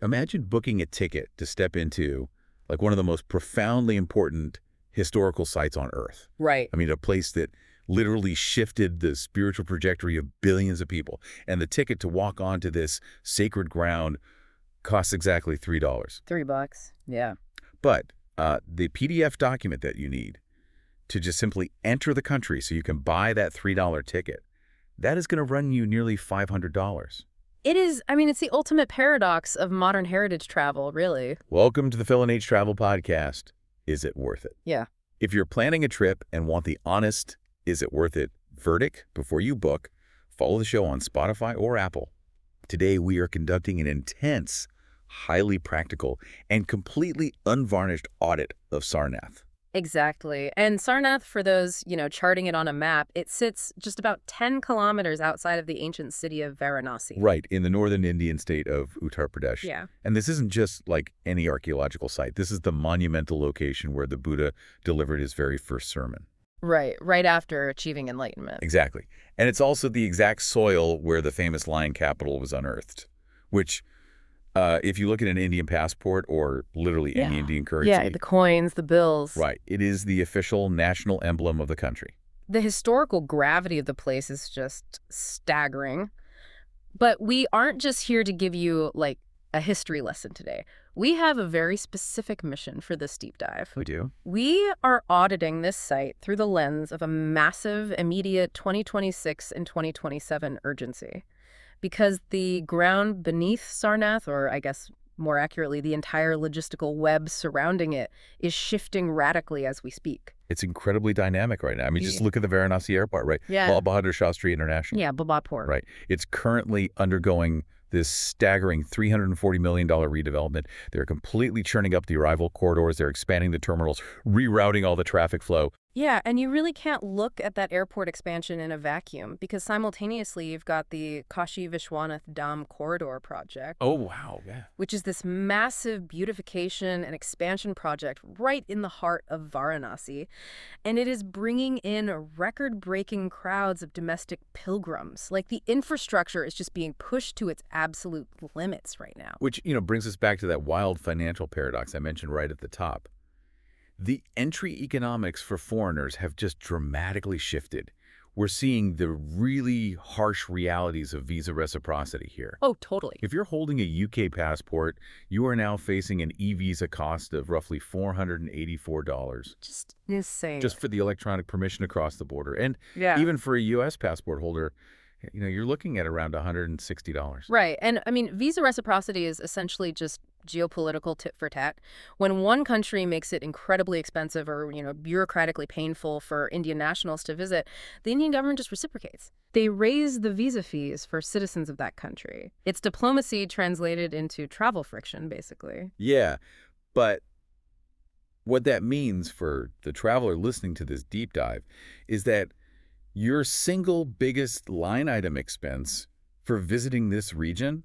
Imagine booking a ticket to step into like one of the most profoundly important historical sites on Earth. Right. I mean, a place that literally shifted the spiritual trajectory of billions of people. And the ticket to walk onto this sacred ground costs exactly $3. $3. Yeah. But the PDF document that you need to just simply enter the country so you can buy that $3 ticket, that is going to run you nearly $500. It is, I mean, it's the ultimate paradox of modern heritage travel, really. Welcome to the Phil and H Travel Podcast. Is it worth it? Yeah. If you're planning a trip and want the honest, is it worth it verdict before you book, follow the show on Spotify or Apple. Today, we are conducting an intense, highly practical, and completely unvarnished audit of Sarnath. Exactly. And Sarnath, for those, charting it on a map, it sits just about 10 kilometers outside of the ancient city of Varanasi. Right, in the northern Indian state of Uttar Pradesh. Yeah. And this isn't just like any archaeological site. This is the monumental location where the Buddha delivered his very first sermon. Right after achieving enlightenment. Exactly. And it's also the exact soil where the famous lion capital was unearthed, which, if you look at an Indian passport or literally any Indian currency. Yeah, the coins, the bills. Right. It is the official national emblem of the country. The historical gravity of the place is just staggering. But we aren't just here to give you, like, a history lesson today. We have a very specific mission for this deep dive. We do? We are auditing this site through the lens of a massive, immediate 2026 and 2027 urgency. Because the ground beneath Sarnath, or I guess more accurately, the entire logistical web surrounding it, is shifting radically as we speak. It's incredibly dynamic right now. I mean, just look at the Varanasi airport, right? Yeah. Lal Bahadur Shastri International. Yeah, Babapur. Right. It's currently undergoing this staggering $340 million redevelopment. They're completely churning up the arrival corridors. They're expanding the terminals, rerouting all the traffic flow. Yeah, and you really can't look at that airport expansion in a vacuum because simultaneously you've got the Kashi Vishwanath Dam corridor project. Oh, wow. Yeah. Which is this massive beautification and expansion project right in the heart of Varanasi. And it is bringing in record-breaking crowds of domestic pilgrims. Like, the infrastructure is just being pushed to its absolute limits right now. Which, brings us back to that wild financial paradox I mentioned right at the top. The entry economics for foreigners have just dramatically shifted. We're seeing the really harsh realities of visa reciprocity here. Oh, totally. If you're holding a UK passport, you are now facing an e-visa cost of roughly $484. Just insane. Just for the electronic permission across the border. And yeah. Even for a U.S. passport holder, you're looking at around $160. Right. And I mean, visa reciprocity is essentially just geopolitical tit for tat. When one country makes it incredibly expensive or, bureaucratically painful for Indian nationals to visit, the Indian government just reciprocates. They raise the visa fees for citizens of that country. It's diplomacy translated into travel friction, basically. Yeah, but what that means for the traveler listening to this deep dive is that your single biggest line item expense for visiting this region,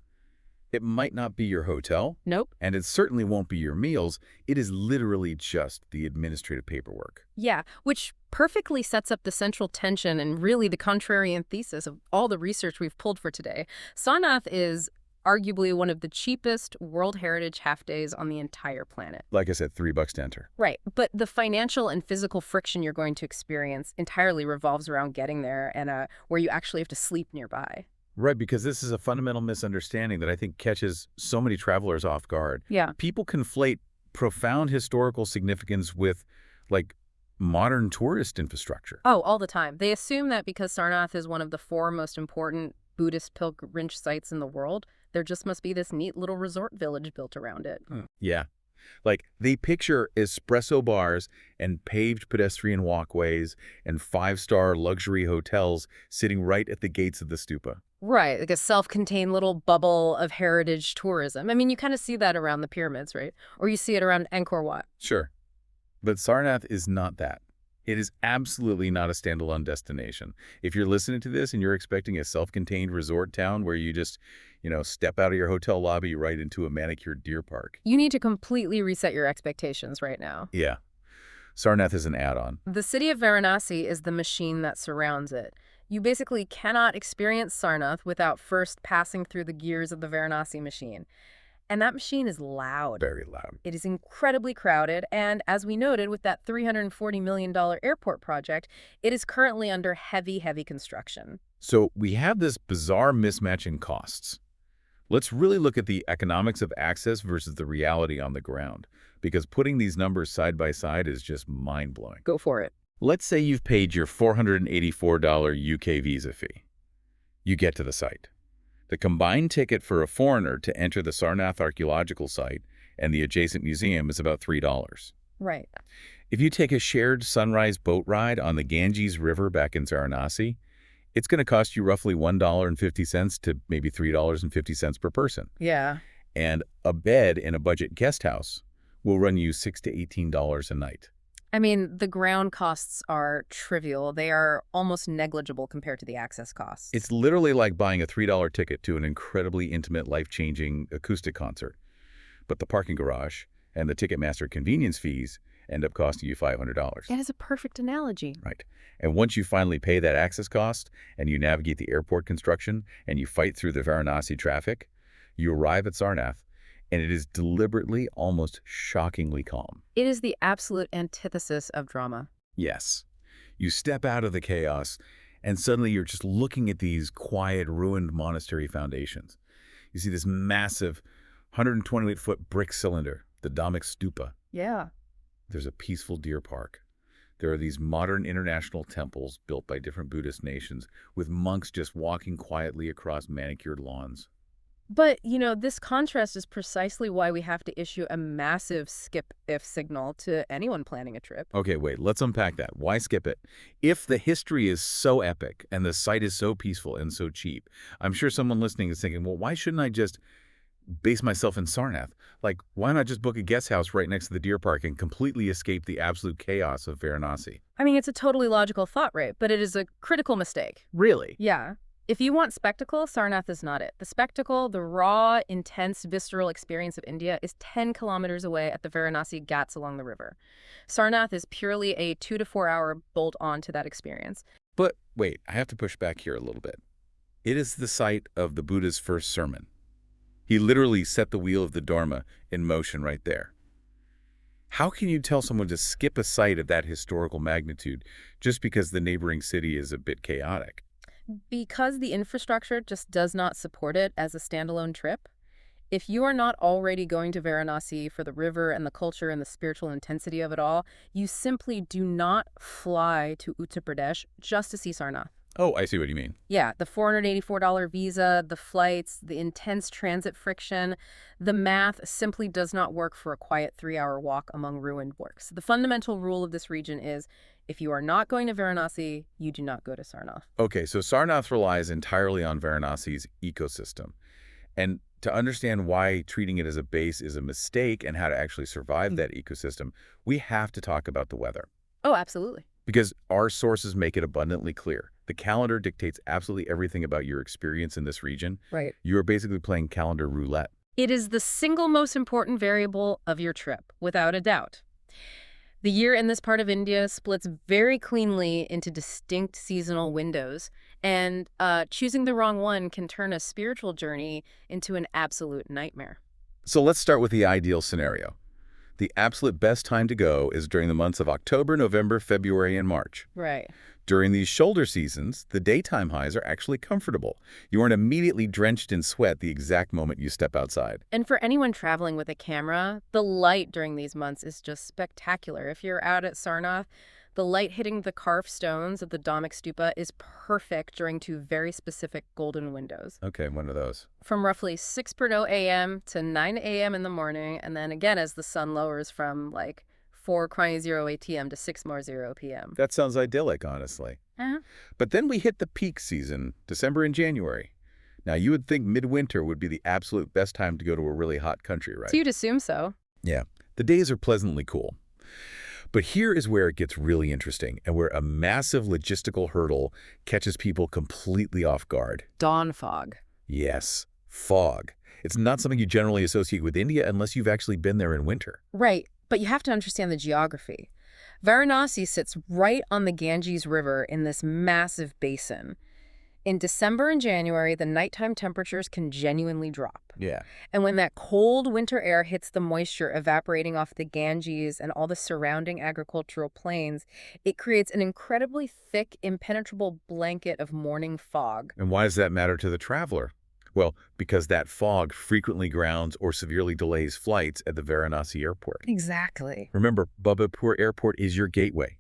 it might not be your hotel. Nope. And it certainly won't be your meals. It is literally just the administrative paperwork. Yeah, which perfectly sets up the central tension and really the contrarian thesis of all the research we've pulled for today. Sarnath is arguably one of the cheapest World Heritage half-days on the entire planet. Like I said, $3 to enter. Right, but the financial and physical friction you're going to experience entirely revolves around getting there and where you actually have to sleep nearby. Right, because this is a fundamental misunderstanding that I think catches so many travelers off guard. Yeah. People conflate profound historical significance with, like, modern tourist infrastructure. Oh, all the time. They assume that because Sarnath is one of the 4 most important Buddhist pilgrimage sites in the world, there just must be this neat little resort village built around it. Yeah. Like, they picture espresso bars and paved pedestrian walkways and 5-star luxury hotels sitting right at the gates of the stupa. Right, like a self-contained little bubble of heritage tourism. I mean, you kind of see that around the pyramids, right? Or you see it around Angkor Wat. Sure. But Sarnath is not that. It is absolutely not a standalone destination. If you're listening to this and you're expecting a self-contained resort town where you just, step out of your hotel lobby right into a manicured deer park. You need to completely reset your expectations right now. Yeah. Sarnath is an add-on. The city of Varanasi is the machine that surrounds it. You basically cannot experience Sarnath without first passing through the gears of the Varanasi machine. And that machine is loud. Very loud. It is incredibly crowded, and as we noted with that $340 million airport project, it is currently under heavy, heavy construction. So we have this bizarre mismatch in costs. Let's really look at the economics of access versus the reality on the ground, because putting these numbers side by side is just mind-blowing. Go for it. Let's say you've paid your $484 UK visa fee. You get to the site. The combined ticket for a foreigner to enter the Sarnath archaeological site and the adjacent museum is about $3. Right. If you take a shared sunrise boat ride on the Ganges River back in Varanasi, it's going to cost you roughly $1.50 to maybe $3.50 per person. Yeah. And a bed in a budget guest house will run you $6 to $18 a night. I mean, the ground costs are trivial. They are almost negligible compared to the access costs. It's literally like buying a $3 ticket to an incredibly intimate, life-changing acoustic concert. But the parking garage and the Ticketmaster convenience fees end up costing you $500. That is a perfect analogy. Right. And once you finally pay that access cost and you navigate the airport construction and you fight through the Varanasi traffic, you arrive at Sarnath, and it is deliberately, almost shockingly calm. It is the absolute antithesis of drama. Yes. You step out of the chaos, and suddenly you're just looking at these quiet, ruined monastery foundations. You see this massive 128-foot brick cylinder, the Dhamek Stupa. Yeah. There's a peaceful deer park. There are these modern international temples built by different Buddhist nations, with monks just walking quietly across manicured lawns. But, this contrast is precisely why we have to issue a massive skip if signal to anyone planning a trip. Okay, wait, let's unpack that. Why skip it? If the history is so epic and the site is so peaceful and so cheap, I'm sure someone listening is thinking, well, why shouldn't I just base myself in Sarnath? Like, why not just book a guest house right next to the deer park and completely escape the absolute chaos of Varanasi? I mean, it's a totally logical thought, right? But it is a critical mistake. Really? Yeah. If you want spectacle, Sarnath is not it. The spectacle, the raw, intense, visceral experience of India is 10 kilometers away at the Varanasi Ghats along the river. Sarnath is purely a 2 to 4 hour bolt on to that experience. But wait, I have to push back here a little bit. It is the site of the Buddha's first sermon. He literally set the wheel of the Dharma in motion right there. How can you tell someone to skip a site of that historical magnitude just because the neighboring city is a bit chaotic? Because the infrastructure just does not support it as a standalone trip. If you are not already going to Varanasi for the river and the culture and the spiritual intensity of it all, you simply do not fly to Uttar Pradesh just to see Sarnath. Oh, I see what you mean. Yeah, the $484 visa, the flights, the intense transit friction, the math simply does not work for a quiet 3-hour walk among ruined works. The fundamental rule of this region is, if you are not going to Varanasi, you do not go to Sarnath. Okay, so Sarnath relies entirely on Varanasi's ecosystem. And to understand why treating it as a base is a mistake and how to actually survive that ecosystem, we have to talk about the weather. Oh, absolutely. Because our sources make it abundantly clear. The calendar dictates absolutely everything about your experience in this region. Right. You are basically playing calendar roulette. It is the single most important variable of your trip, without a doubt. The year in this part of India splits very cleanly into distinct seasonal windows, and choosing the wrong one can turn a spiritual journey into an absolute nightmare. So let's start with the ideal scenario. The absolute best time to go is during the months of October, November, February, and March. Right. During these shoulder seasons, the daytime highs are actually comfortable. You aren't immediately drenched in sweat the exact moment you step outside. And for anyone traveling with a camera, the light during these months is just spectacular. If you're out at Sarnath, the light hitting the carved stones of the Dhamek Stupa is perfect during 2 very specific golden windows. Okay, when are those? From roughly 6:00 a.m. to 9 a.m. in the morning, and then again as the sun lowers from like 4:00 a.m. to 6:00 p.m. That sounds idyllic, honestly. But then we hit the peak season, December and January. Now, you would think midwinter would be the absolute best time to go to a really hot country, right? So you'd assume so. Yeah, the days are pleasantly cool. But here is where it gets really interesting and where a massive logistical hurdle catches people completely off guard. Dawn fog. Yes, fog. It's not something you generally associate with India unless you've actually been there in winter. Right, but you have to understand the geography. Varanasi sits right on the Ganges River in this massive basin. In December and January, the nighttime temperatures can genuinely drop. Yeah. And when that cold winter air hits the moisture evaporating off the Ganges and all the surrounding agricultural plains, it creates an incredibly thick, impenetrable blanket of morning fog. And why does that matter to the traveler? Well, because that fog frequently grounds or severely delays flights at the Varanasi airport. Exactly. Remember, Bhabapur Airport is your gateway.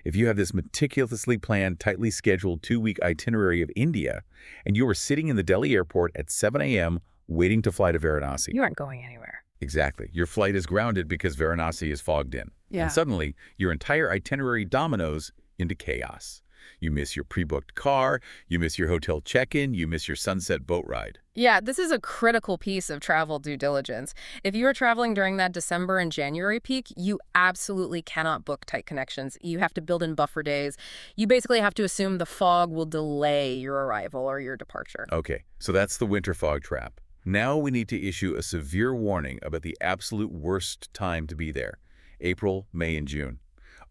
If you have this meticulously planned, tightly scheduled 2-week itinerary of India, and you are sitting in the Delhi airport at 7 a.m. waiting to fly to Varanasi. You aren't going anywhere. Exactly. Your flight is grounded because Varanasi is fogged in. Yeah. And suddenly, your entire itinerary dominoes into chaos. You miss your pre-booked car, you miss your hotel check-in, you miss your sunset boat ride. Yeah, this is a critical piece of travel due diligence. If you are traveling during that December and January peak, you absolutely cannot book tight connections. You have to build in buffer days. You basically have to assume the fog will delay your arrival or your departure. Okay, so that's the winter fog trap. Now we need to issue a severe warning about the absolute worst time to be there: April, May, and June.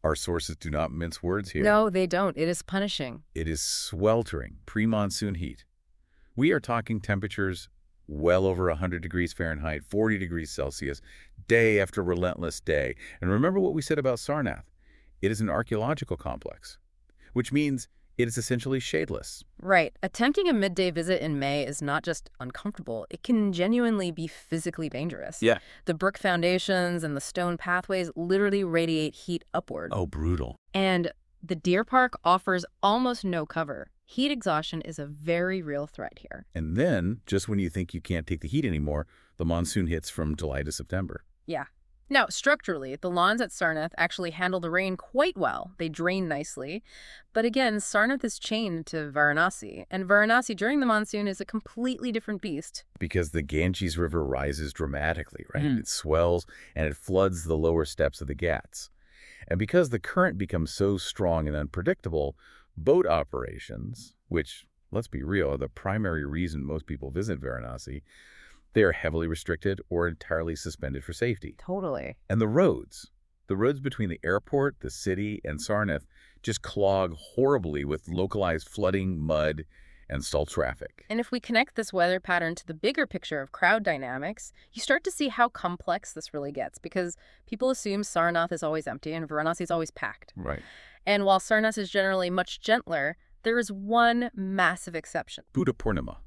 Our sources do not mince words here. No, they don't. It is punishing. It is sweltering pre-monsoon heat. We are talking temperatures well over 100 degrees Fahrenheit, 40 degrees Celsius, day after relentless day. And remember what we said about Sarnath. It is an archaeological complex, which means it is essentially shadeless. Right. Attempting a midday visit in May is not just uncomfortable. It can genuinely be physically dangerous. Yeah. The brick foundations and the stone pathways literally radiate heat upward. Oh, brutal. And the deer park offers almost no cover. Heat exhaustion is a very real threat here. And then, just when you think you can't take the heat anymore, the monsoon hits from July to September. Yeah. Now, structurally, the lawns at Sarnath actually handle the rain quite well. They drain nicely. But again, Sarnath is chained to Varanasi, and Varanasi during the monsoon is a completely different beast. Because the Ganges River rises dramatically, right? It swells and it floods the lower steps of the Ghats. And because the current becomes so strong and unpredictable, boat operations, which, let's be real, are the primary reason most people visit Varanasi, they are heavily restricted or entirely suspended for safety. Totally. And the roads between the airport, the city, and Sarnath just clog horribly with localized flooding, mud, and stalled traffic. And if we connect this weather pattern to the bigger picture of crowd dynamics, you start to see how complex this really gets, because people assume Sarnath is always empty and Varanasi is always packed. Right. And while Sarnath is generally much gentler, there is one massive exception. Buddha Purnima,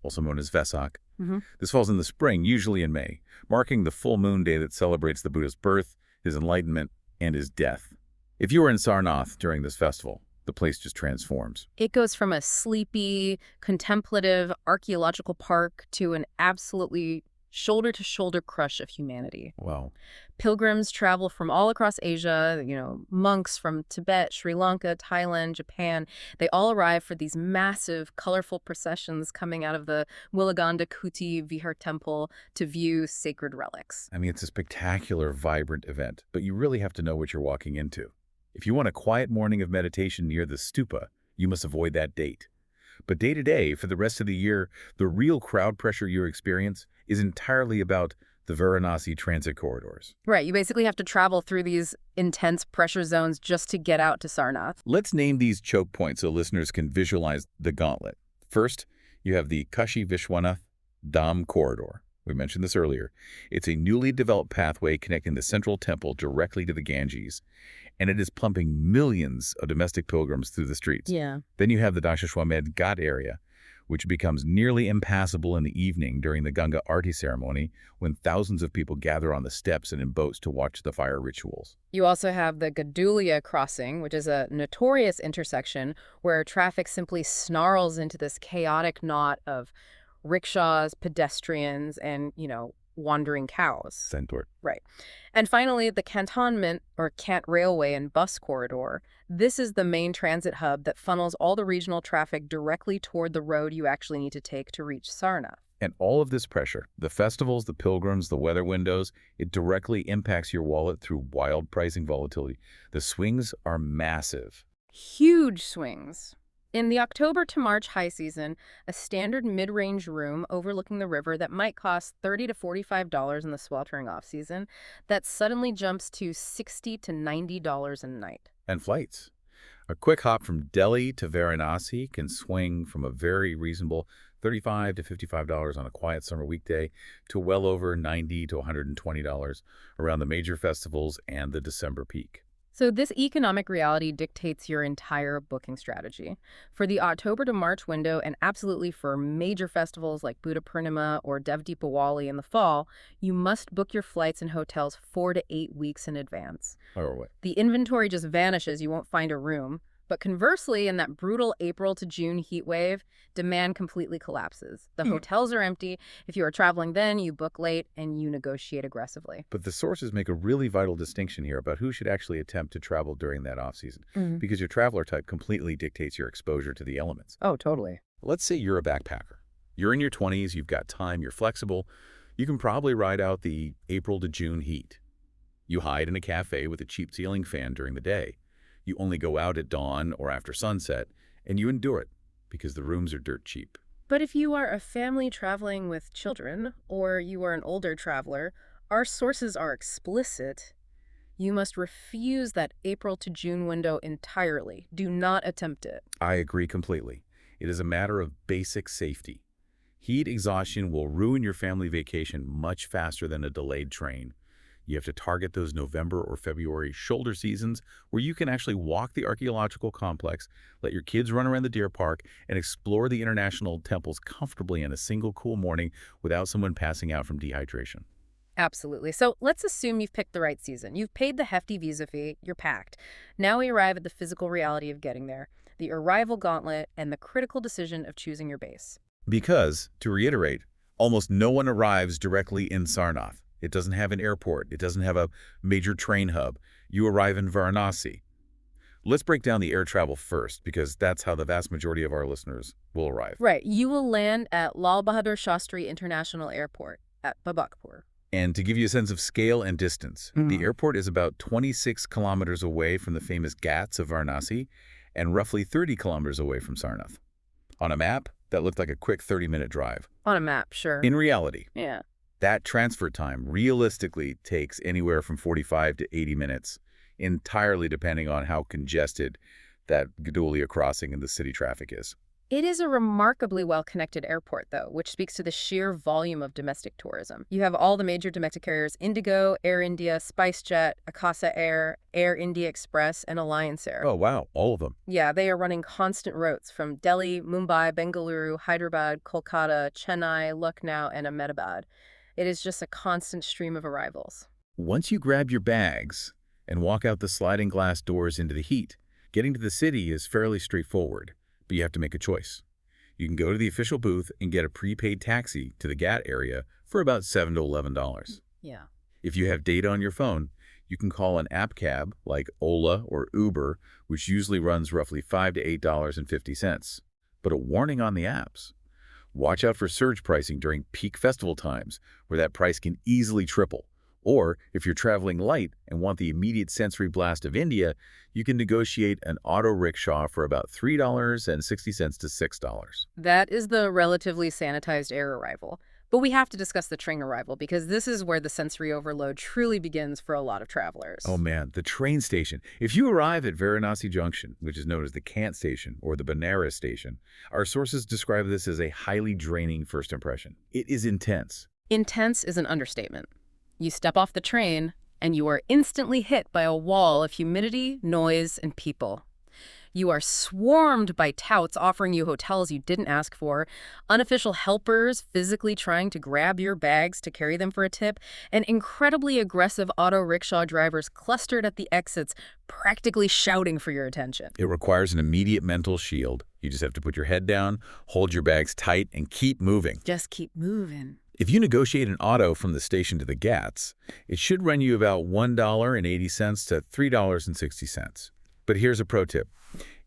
also known as Vesak. Mm-hmm. This falls in the spring, usually in May, marking the full moon day that celebrates the Buddha's birth, his enlightenment, and his death. If you are in Sarnath during this festival, the place just transforms. It goes from a sleepy, contemplative, archaeological park to an absolutely shoulder-to-shoulder crush of humanity. Wow. Pilgrims travel from all across Asia, monks from Tibet, Sri Lanka, Thailand, Japan. They all arrive for these massive, colorful processions coming out of the Wilaganda Kuti Vihar temple to view sacred relics. I mean, it's a spectacular, vibrant event, but you really have to know what you're walking into. If you want a quiet morning of meditation near the stupa, you must avoid that date. But day to day, for the rest of the year, the real crowd pressure you experience is entirely about the Varanasi transit corridors. Right, you basically have to travel through these intense pressure zones just to get out to Sarnath. Let's name these choke points so listeners can visualize the gauntlet. First, you have the Kashi Vishwanath Dham corridor. We mentioned this earlier. It's a newly developed pathway connecting the central temple directly to the Ganges, and it is pumping millions of domestic pilgrims through the streets. Yeah. Then you have the Dashashwamedh Ghat area, which becomes nearly impassable in the evening during the Ganga Aarti ceremony when thousands of people gather on the steps and in boats to watch the fire rituals. You also have the Gadulia crossing, which is a notorious intersection where traffic simply snarls into this chaotic knot of rickshaws, pedestrians, and, wandering cows. Centaur. Right. And finally, the Cantonment, or Kant Railway and Bus Corridor. This is the main transit hub that funnels all the regional traffic directly toward the road you actually need to take to reach Sarnath. And all of this pressure, the festivals, the pilgrims, the weather windows, it directly impacts your wallet through wild pricing volatility. The swings are massive. Huge swings. In the October to March high season, a standard mid-range room overlooking the river that might cost $30 to $45 in the sweltering off-season, that suddenly jumps to $60 to $90 a night. And flights A quick hop from Delhi to Varanasi can swing from a very reasonable $35 to $55 on a quiet summer weekday to well over $90 to $120 around the major festivals and the December peak. So this economic reality dictates your entire booking strategy. For the October to March window, and absolutely for major festivals like Buddha Purnima or Dev Deepawali in the fall, you must book your flights and hotels 4 to 8 weeks in advance. Or what? The inventory just vanishes. You won't find a room. But conversely, in that brutal April to June heat wave, demand completely collapses. The hotels are empty. If you are traveling then, you book late and you negotiate aggressively. But the sources make a really vital distinction here about who should actually attempt to travel during that off-season, because your traveler type completely dictates your exposure to the elements. Oh, totally. Let's say you're a backpacker. You're in your 20s, you've got time, you're flexible. You can probably ride out the April to June heat. You hide in a cafe with a cheap ceiling fan during the day. You only go out at dawn or after sunset, and you endure it because the rooms are dirt cheap. But if you are a family traveling with children, or you are an older traveler, our sources are explicit. You must refuse that April to June window entirely. Do not attempt it. I agree completely. It is a matter of basic safety. Heat exhaustion will ruin your family vacation much faster than a delayed train. You have to target those November or February shoulder seasons where you can actually walk the archaeological complex, let your kids run around the deer park, and explore the international temples comfortably in a single cool morning without someone passing out from dehydration. Absolutely. So let's assume you've picked the right season. You've paid the hefty visa fee. You're packed. Now we arrive at the physical reality of getting there, the arrival gauntlet, and the critical decision of choosing your base. Because, to reiterate, almost no one arrives directly in Sarnath. It doesn't have an airport. It doesn't have a major train hub. You arrive in Varanasi. Let's break down the air travel first, because that's how the vast majority of our listeners will arrive. Right. You will land at Lal Bahadur Shastri International Airport at Babakpur. And to give you a sense of scale and distance, the airport is about 26 kilometers away from the famous Ghats of Varanasi and roughly 30 kilometers away from Sarnath. On a map, that looked like a quick 30-minute drive. On a map, sure. In reality, Yeah. that transfer time realistically takes anywhere from 45 to 80 minutes, entirely depending on how congested that Gadulia crossing in the city traffic is. It is a remarkably well-connected airport, though, which speaks to the sheer volume of domestic tourism. You have all the major domestic carriers: Indigo, Air India, SpiceJet, Akasa Air, Air India Express, and Alliance Air. Oh, wow, all of them. Yeah, they are running constant routes from Delhi, Mumbai, Bengaluru, Hyderabad, Kolkata, Chennai, Lucknow, and Ahmedabad. It is just a constant stream of arrivals. Once you grab your bags and walk out the sliding glass doors into the heat, getting to the city is fairly straightforward, but you have to make a choice. You can go to the official booth and get a prepaid taxi to the Ghat area for about $7 to $11. Yeah. If you have data on your phone, you can call an app cab like Ola or Uber, which usually runs roughly $5 to $8.50. But a warning on the apps. Watch out for surge pricing during peak festival times, where that price can easily triple. Or, if you're traveling light and want the immediate sensory blast of India, you can negotiate an auto rickshaw for about $3.60 to $6. That is the relatively sanitized air arrival. But we have to discuss the train arrival, because this is where the sensory overload truly begins for a lot of travelers. Oh man, the train station. If you arrive at Varanasi Junction, which is known as the Kant Station or the Benares Station, our sources describe this as a highly draining first impression. It is intense. Intense is an understatement. You step off the train, and you are instantly hit by a wall of humidity, noise, and people. You are swarmed by touts offering you hotels you didn't ask for, unofficial helpers physically trying to grab your bags to carry them for a tip, and incredibly aggressive auto rickshaw drivers clustered at the exits, practically shouting for your attention. It requires an immediate mental shield. You just have to put your head down, hold your bags tight, and keep moving. Just keep moving. If you negotiate an auto from the station to the Ghats, it should run you about $1.80 to $3.60. But here's a pro tip.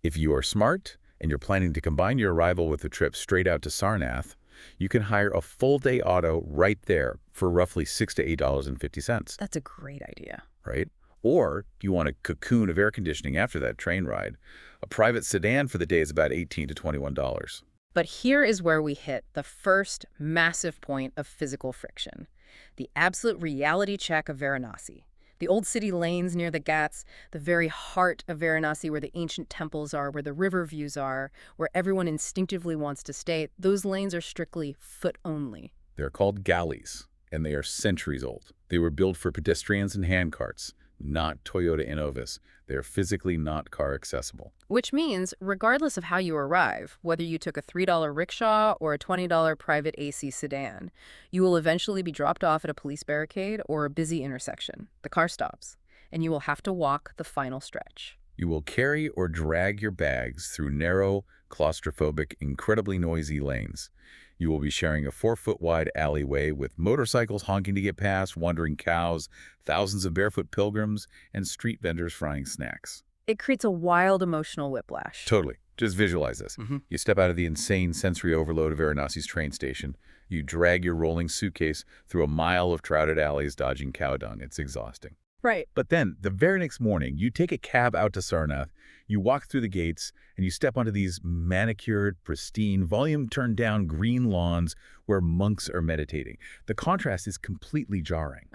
If you are smart and you're planning to combine your arrival with a trip straight out to Sarnath, you can hire a full-day auto right there for roughly $6 to $8.50. That's a great idea. Right? Or you want a cocoon of air conditioning after that train ride. A private sedan for the day is about $18 to $21. But here is where we hit the first massive point of physical friction, the absolute reality check of Varanasi. The old city lanes near the Ghats, the very heart of Varanasi where the ancient temples are, where the river views are, where everyone instinctively wants to stay, those lanes are strictly foot only. They're called galleys, and they are centuries old. They were built for pedestrians and handcarts, not Toyota Innovas. They're physically not car accessible. Which means, regardless of how you arrive, whether you took a $3 rickshaw or a $20 private AC sedan, you will eventually be dropped off at a police barricade or a busy intersection. The car stops, and you will have to walk the final stretch. You will carry or drag your bags through narrow, claustrophobic, incredibly noisy lanes. You will be sharing a 4-foot-wide alleyway with motorcycles honking to get past, wandering cows, thousands of barefoot pilgrims, and street vendors frying snacks. It creates a wild emotional whiplash. Totally. Just visualize this. Mm-hmm. You step out of the insane sensory overload of Varanasi's train station. You drag your rolling suitcase through a mile of crowded alleys dodging cow dung. It's exhausting. Right. But then, the very next morning, you take a cab out to Sarnath, you walk through the gates, and you step onto these manicured, pristine, volume-turned-down green lawns where monks are meditating. The contrast is completely jarring.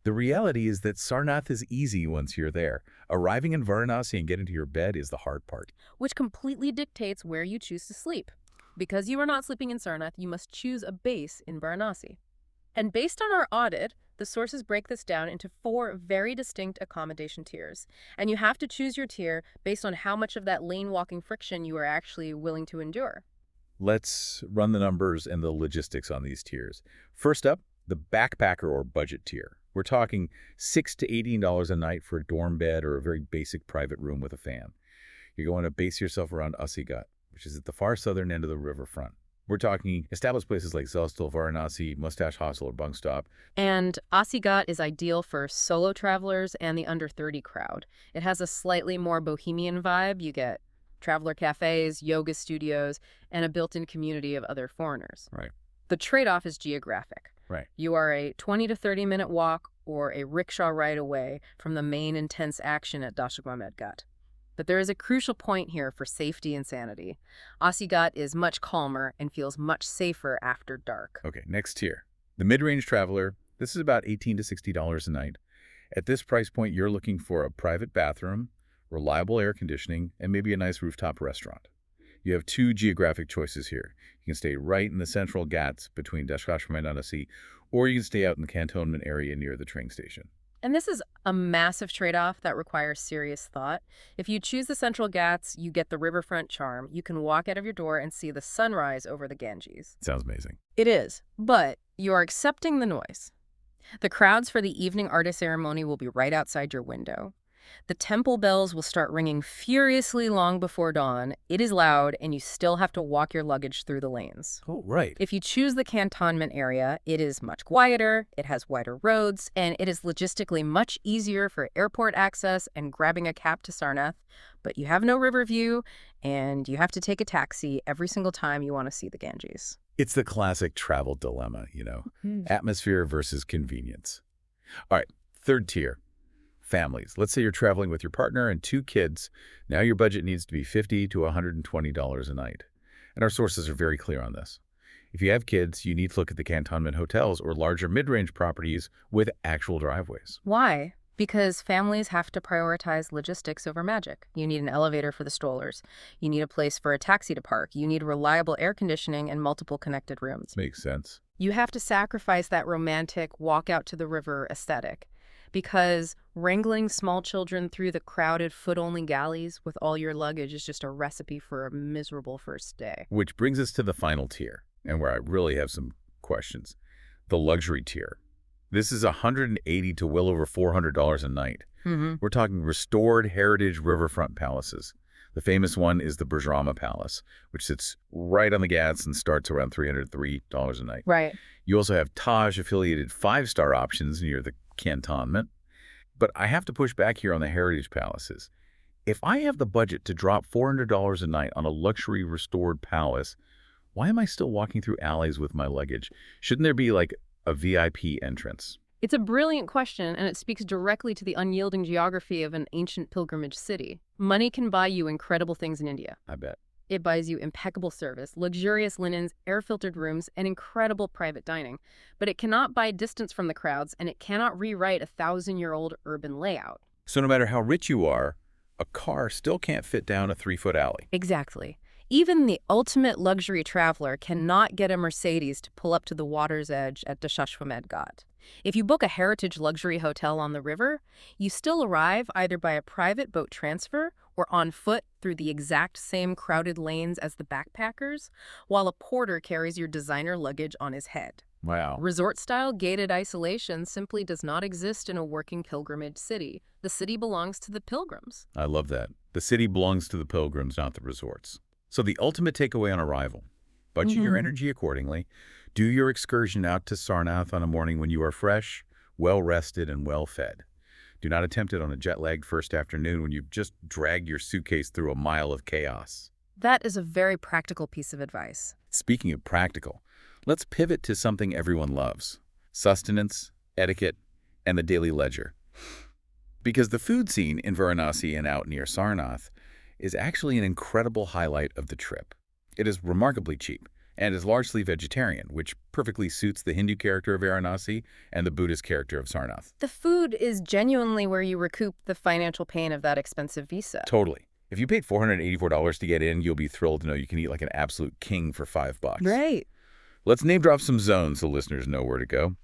The reality is that Sarnath is easy once you're there. Arriving in Varanasi and getting to your bed is the hard part. Which completely dictates where you choose to sleep. Because you are not sleeping in Sarnath, you must choose a base in Varanasi. And based on our audit, the sources break this down into 4 very distinct accommodation tiers. And you have to choose your tier based on how much of that lane-walking friction you are actually willing to endure. Let's run the numbers and the logistics on these tiers. First up, the backpacker or budget tier. We're talking $6 to $18 a night for a dorm bed or a very basic private room with a fan. You're going to base yourself around Asighat, which is at the far southern end of the riverfront. We're talking established places like Zostel, Varanasi, Mustache Hostel, or Bunk Stop. And Asighat is ideal for solo travelers and the under 30 crowd. It has a slightly more bohemian vibe. You get traveler cafes, yoga studios, and a built-in community of other foreigners. Right. The trade-off is geographic. Right. You are a 20 to 30-minute walk or a rickshaw ride away from the main intense action at Dashik Ghat. But there is a crucial point here for safety and sanity. Asighat is much calmer and feels much safer after dark. Okay, next tier. The mid-range traveler, this is about $18 to $60 a night. At this price point, you're looking for a private bathroom, reliable air conditioning, and maybe a nice rooftop restaurant. You have 2 geographic choices here. You can stay right in the central Ghats between Dashik and Varanasi, or you can stay out in the cantonment area near the train station. And this is a massive trade-off that requires serious thought. If you choose the Central Ghats, you get the riverfront charm. You can walk out of your door and see the sunrise over the Ganges. Sounds amazing. It is, but you are accepting the noise. The crowds for the evening artist ceremony will be right outside your window. The temple bells will start ringing furiously long before dawn. It is loud, and you still have to walk your luggage through the lanes. Oh, right. If you choose the cantonment area, it is much quieter, it has wider roads, and it is logistically much easier for airport access and grabbing a cab to Sarnath. But you have no river view, and you have to take a taxi every single time you want to see the Ganges. It's the classic travel dilemma, atmosphere versus convenience. All right, third tier. Families. Let's say you're traveling with your partner and 2 kids. Now your budget needs to be $50 to $120 a night. And our sources are very clear on this. If you have kids, you need to look at the cantonment hotels or larger mid-range properties with actual driveways. Why? Because families have to prioritize logistics over magic. You need an elevator for the strollers. You need a place for a taxi to park. You need reliable air conditioning and multiple connected rooms. Makes sense. You have to sacrifice that romantic walk out to the river aesthetic. Because wrangling small children through the crowded foot-only galleys with all your luggage is just a recipe for a miserable first day. Which brings us to the final tier, and where I really have some questions. The luxury tier. This is $180 to well over $400 a night. Mm-hmm. We're talking restored heritage riverfront palaces. The famous one is the Burjrama Palace, which sits right on the Ghats and starts around $303 a night. Right. You also have Taj-affiliated 5-star options near the cantonment. But I have to push back here on the heritage palaces. If I have the budget to drop $400 a night on a luxury restored palace, why am I still walking through alleys with my luggage? Shouldn't there be like a VIP entrance? It's a brilliant question, and it speaks directly to the unyielding geography of an ancient pilgrimage city. Money can buy you incredible things in India. I bet. It buys you impeccable service, luxurious linens, air-filtered rooms, and incredible private dining. But it cannot buy distance from the crowds, and it cannot rewrite a thousand-year-old urban layout. So no matter how rich you are, a car still can't fit down a 3-foot alley. Exactly. Even the ultimate luxury traveler cannot get a Mercedes to pull up to the water's edge at Dashashwamedh Ghat. If you book a heritage luxury hotel on the river, you still arrive either by a private boat transfer or on foot through the exact same crowded lanes as the backpackers, while a porter carries your designer luggage on his head. Wow. Resort-style gated isolation simply does not exist in a working pilgrimage city. The city belongs to the pilgrims. I love that. The city belongs to the pilgrims, not the resorts. So the ultimate takeaway on arrival: budget your energy accordingly. Do your excursion out to Sarnath on a morning when you are fresh, well-rested, and well-fed. Do not attempt it on a jet-lagged first afternoon when you've just dragged your suitcase through a mile of chaos. That is a very practical piece of advice. Speaking of practical, let's pivot to something everyone loves: sustenance, etiquette, and the daily ledger. Because the food scene in Varanasi and out near Sarnath is actually an incredible highlight of the trip. It is remarkably cheap and is largely vegetarian, which perfectly suits the Hindu character of Varanasi and the Buddhist character of Sarnath. The food is genuinely where you recoup the financial pain of that expensive visa. Totally. If you paid $484 to get in, you'll be thrilled to know you can eat like an absolute king for $5. Right. Let's name drop some zones so listeners know where to go.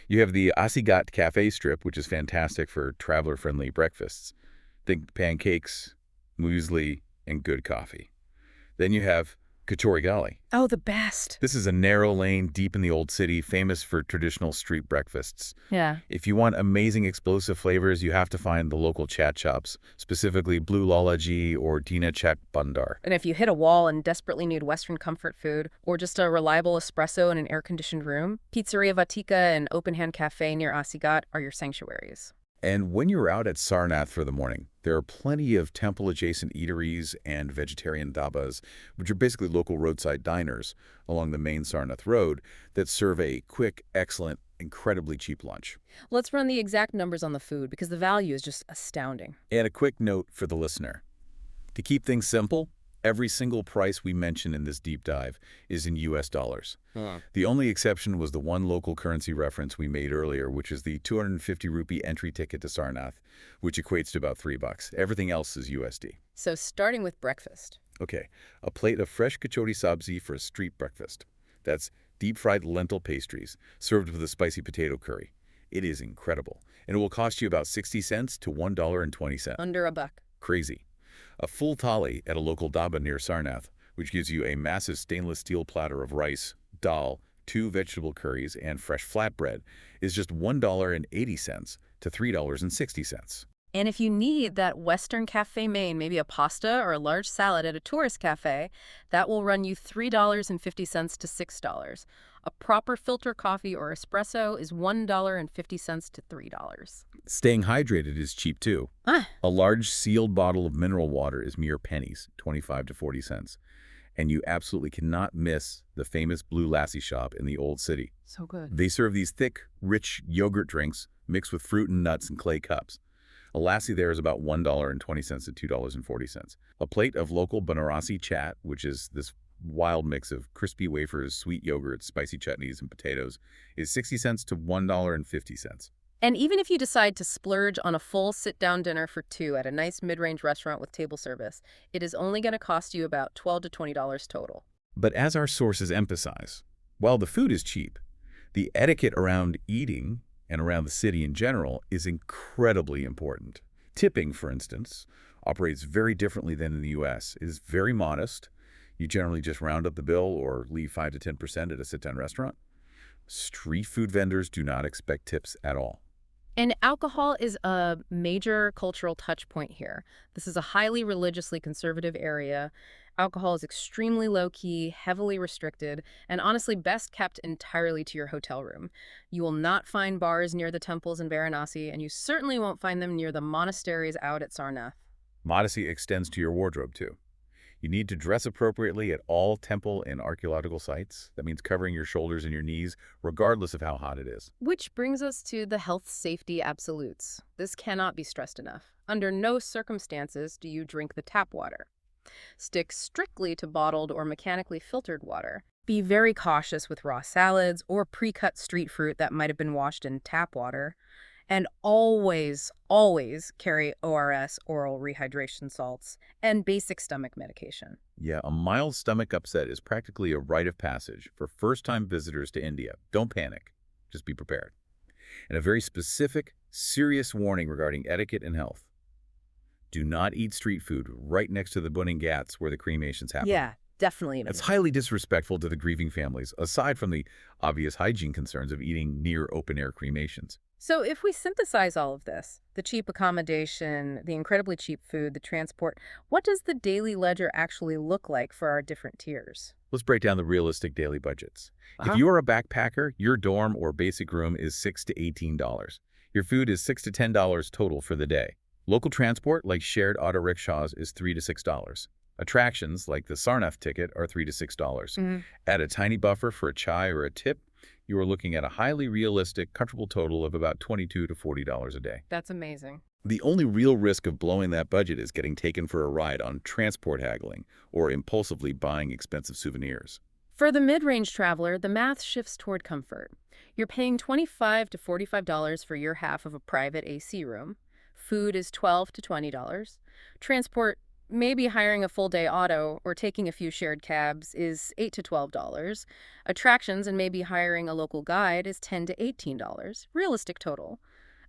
You have the Asighat Cafe Strip, which is fantastic for traveler-friendly breakfasts. Think pancakes, muesli, and good coffee. Then you have Kachori Gali. Oh, the best. This is a narrow lane deep in the old city, famous for traditional street breakfasts. Yeah. If you want amazing explosive flavors, you have to find the local chat shops, specifically Blue Lalaji or Dina Chat Bandar. And if you hit a wall and desperately need Western comfort food, or just a reliable espresso in an air-conditioned room, Pizzeria Vatika and Open Hand Cafe near Asighat are your sanctuaries. And when you're out at Sarnath for the morning, there are plenty of temple-adjacent eateries and vegetarian dhabas, which are basically local roadside diners along the main Sarnath road that serve a quick, excellent, incredibly cheap lunch. Let's run the exact numbers on the food because the value is just astounding. And a quick note for the listener. To keep things simple, every single price we mention in this deep dive is in US dollars. The only exception was the one local currency reference we made earlier, which is the 250 rupee entry ticket to Sarnath, which equates to about $3. Everything else is USD. So starting with breakfast. Okay, a plate of fresh kachori sabzi for a street breakfast. That's deep-fried lentil pastries served with a spicy potato curry. It is incredible, and it will cost you about 60 cents to $1.20. Under $1. Crazy. A full thali at a local dhaba near Sarnath, which gives you a massive stainless steel platter of rice, dal, 2 vegetable curries, and fresh flatbread, is just $1.80 to $3.60. And if you need that Western cafe main, maybe a pasta or a large salad at a tourist cafe, that will run you $3.50 to $6. A proper filter coffee or espresso is $1.50 to $3. Staying hydrated is cheap too. A large sealed bottle of mineral water is mere pennies, 25 to 40 cents. And you absolutely cannot miss the famous Blue Lassi shop in the Old City. So good. They serve these thick, rich yogurt drinks mixed with fruit and nuts in clay cups. A lassi there is about $1.20 to $2.40. A plate of local Banarasi chat, which is this wild mix of crispy wafers, sweet yogurt, spicy chutneys, and potatoes, is 60 cents to $1.50. And even if you decide to splurge on a full sit-down dinner for two at a nice mid-range restaurant with table service, it is only going to cost you about $12 to $20 total. But as our sources emphasize, while the food is cheap, the etiquette around eating and around the city in general is incredibly important. Tipping, for instance, operates very differently than in the U.S. It is very modest. You generally just round up the bill or leave 5 to 10% at a sit-down restaurant. Street food vendors do not expect tips at all. And alcohol is a major cultural touch point here. This is a highly religiously conservative area. Alcohol is extremely low-key, heavily restricted, and honestly best kept entirely to your hotel room. You will not find bars near the temples in Varanasi, and you certainly won't find them near the monasteries out at Sarnath. Modesty extends to your wardrobe, too. You need to dress appropriately at all temple and archaeological sites. That means covering your shoulders and your knees, regardless of how hot it is. Which brings us to the health safety absolutes. This cannot be stressed enough. Under no circumstances do you drink the tap water. Stick strictly to bottled or mechanically filtered water. Be very cautious with raw salads or pre-cut street fruit that might have been washed in tap water. And always, always carry ORS, oral rehydration salts, and basic stomach medication. Yeah, a mild stomach upset is practically a rite of passage for first-time visitors to India. Don't panic. Just be prepared. And a very specific, serious warning regarding etiquette and health. Do not eat street food right next to the burning ghats where the cremations happen. Yeah, definitely. It's highly disrespectful to the grieving families, aside from the obvious hygiene concerns of eating near open-air cremations. So if we synthesize all of this, the cheap accommodation, the incredibly cheap food, the transport, what does the daily ledger actually look like for our different tiers? Let's break down the realistic daily budgets. If you are a backpacker, your dorm or basic room is $6 to $18. Your food is $6 to $10 total for the day. Local transport, like shared auto rickshaws, is $3 to $6. Attractions, like the Sarnath ticket, are $3 to $6. Add a tiny buffer for a chai or a tip, you are looking at a highly realistic, comfortable total of about $22 to $40 a day. That's amazing. The only real risk of blowing that budget is getting taken for a ride on transport haggling or impulsively buying expensive souvenirs. For the mid-range traveler, the math shifts toward comfort. You're paying $25 to $45 for your half of a private AC room. Food is $12 to $20. Transport, maybe hiring a full-day auto or taking a few shared cabs, is $8 to $12. Attractions and maybe hiring a local guide is $10 to $18. Realistic total.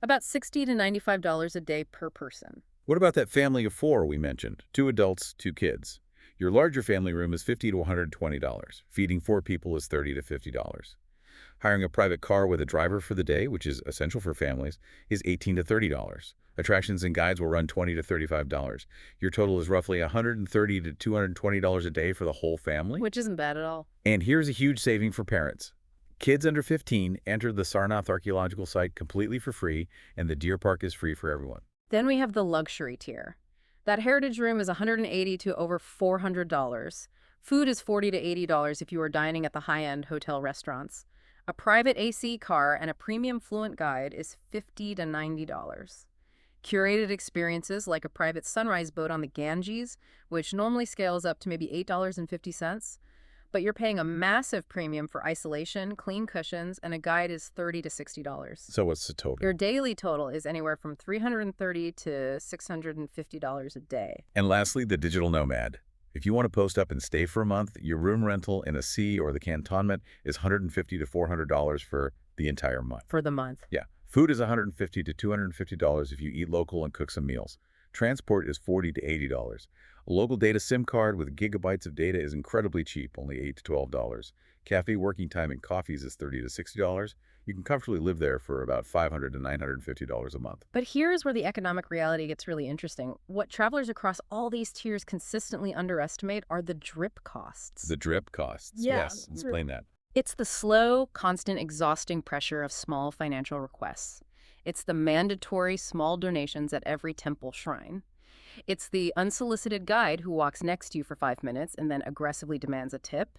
About $60 to $95 a day per person. What about that family of four we mentioned? 2 adults, 2 kids. Your larger family room is $50 to $120. Feeding 4 people is $30 to $50. Hiring a private car with a driver for the day, which is essential for families, is $18 to $30. Attractions and guides will run $20 to $35. Your total is roughly $130 to $220 a day for the whole family. Which isn't bad at all. And here's a huge saving for parents. Kids under 15 enter the Sarnath archaeological site completely for free, and the deer park is free for everyone. Then we have the luxury tier. That heritage room is $180 to over $400. Food is $40 to $80 if you are dining at the high-end hotel restaurants. A private AC car and a premium Fluent guide is $50 to $90. Curated experiences like a private sunrise boat on the Ganges, which normally scales up to maybe $8.50, but you're paying a massive premium for isolation, clean cushions, and a guide is $30 to $60. So what's the total? Your daily total is anywhere from $330 to $650 a day. And lastly, the digital nomad. If you want to post up and stay for a month, your room rental in a C or the cantonment is $150 to $400 for the entire month. For the month. Yeah. Food is $150 to $250 if you eat local and cook some meals. Transport is $40 to $80. A local data SIM card with gigabytes of data is incredibly cheap, only $8 to $12. Cafe working time and coffees is $30 to $60. You can comfortably live there for about $500 to $950 a month. But here's where the economic reality gets really interesting. What travelers across all these tiers consistently underestimate are the drip costs. The drip costs. Yeah. Yes, explain that. It's the slow, constant, exhausting pressure of small financial requests. It's the mandatory small donations at every temple shrine. It's the unsolicited guide who walks next to you for 5 minutes and then aggressively demands a tip.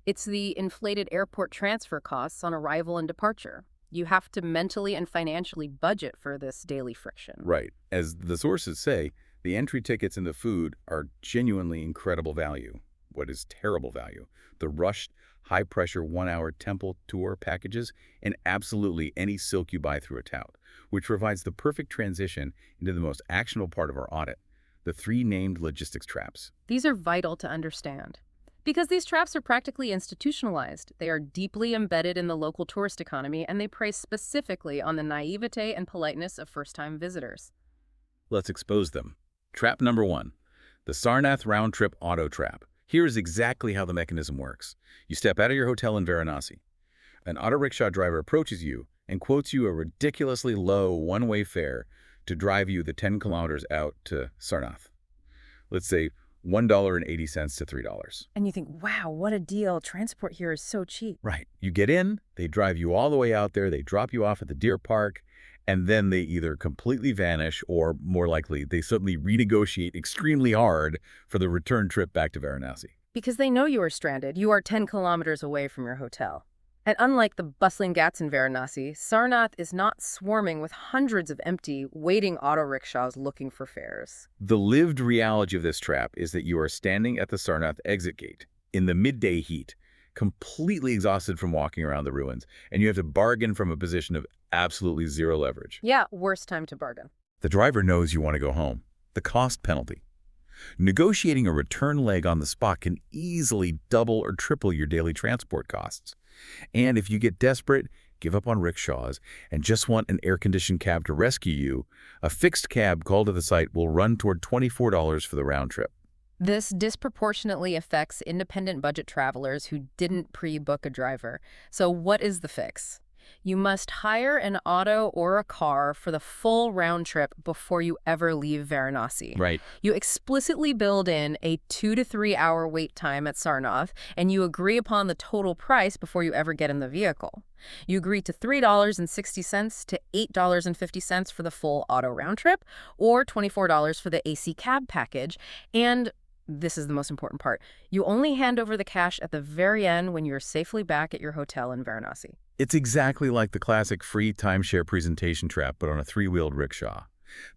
It's the inflated airport transfer costs on arrival and departure. You have to mentally and financially budget for this daily friction. Right. As the sources say, the entry tickets and the food are genuinely incredible value. What is terrible value? The rushed, high-pressure 1-hour temple tour packages and absolutely any silk you buy through a tout, which provides the perfect transition into the most actionable part of our audit, the 3 named logistics traps. These are vital to understand. Because these traps are practically institutionalized. They are deeply embedded in the local tourist economy, and they prey specifically on the naivete and politeness of first-time visitors. Let's expose them. Trap number 1, the Sarnath round-trip auto trap. Here is exactly how the mechanism works. You step out of your hotel in Varanasi. An auto rickshaw driver approaches you and quotes you a ridiculously low one-way fare to drive you the 10 kilometers out to Sarnath. Let's say $1.80 to $3. And you think, wow, what a deal. Transport here is so cheap. Right. You get in, they drive you all the way out there, they drop you off at the deer park, and then they either completely vanish or, more likely, they suddenly renegotiate extremely hard for the return trip back to Varanasi. Because they know you are stranded. You are 10 kilometers away from your hotel. And unlike the bustling Ghats in Varanasi, Sarnath is not swarming with hundreds of empty, waiting auto rickshaws looking for fares. The lived reality of this trap is that you are standing at the Sarnath exit gate in the midday heat, completely exhausted from walking around the ruins, and you have to bargain from a position of absolutely zero leverage. Yeah, worst time to bargain. The driver knows you want to go home. The cost penalty. Negotiating a return leg on the spot can easily double or triple your daily transport costs. And if you get desperate, give up on rickshaws, and just want an air-conditioned cab to rescue you, a fixed cab called to the site will run toward $24 for the round trip. This disproportionately affects independent budget travelers who didn't pre-book a driver. So what is the fix? You must hire an auto or a car for the full round trip before you ever leave Varanasi. Right. You explicitly build in a 2 to 3 hour wait time at Sarnath, and you agree upon the total price before you ever get in the vehicle. You agree to $3.60 to $8.50 for the full auto round trip, or $24 for the AC cab package, and this is the most important part. You only hand over the cash at the very end when you're safely back at your hotel in Varanasi. It's exactly like the classic free timeshare presentation trap, but on a three-wheeled rickshaw.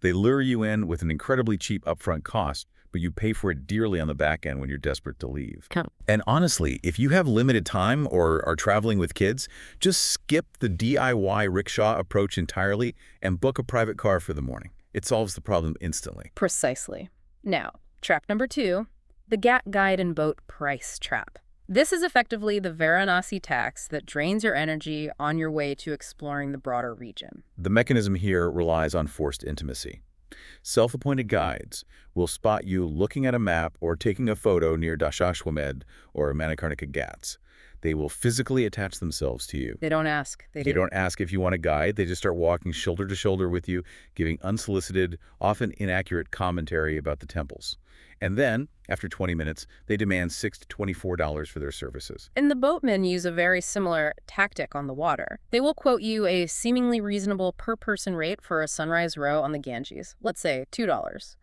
They lure you in with an incredibly cheap upfront cost, but you pay for it dearly on the back end when you're desperate to leave. And honestly, if you have limited time or are traveling with kids, just skip the DIY rickshaw approach entirely and book a private car for the morning. It solves the problem instantly. Precisely. Now, trap number 2, the Ghat Guide and Boat Price Trap. This is effectively the Varanasi tax that drains your energy on your way to exploring the broader region. The mechanism here relies on forced intimacy. Self-appointed guides will spot you looking at a map or taking a photo near Dashashwamedh or Manikarnika Ghats. They will physically attach themselves to you. They don't ask. They don't ask if you want a guide. They just start walking shoulder to shoulder with you, giving unsolicited, often inaccurate commentary about the temples. And then, after 20 minutes, they demand $6 to $24 for their services. And the boatmen use a very similar tactic on the water. They will quote you a seemingly reasonable per-person rate for a sunrise row on the Ganges, let's say $2.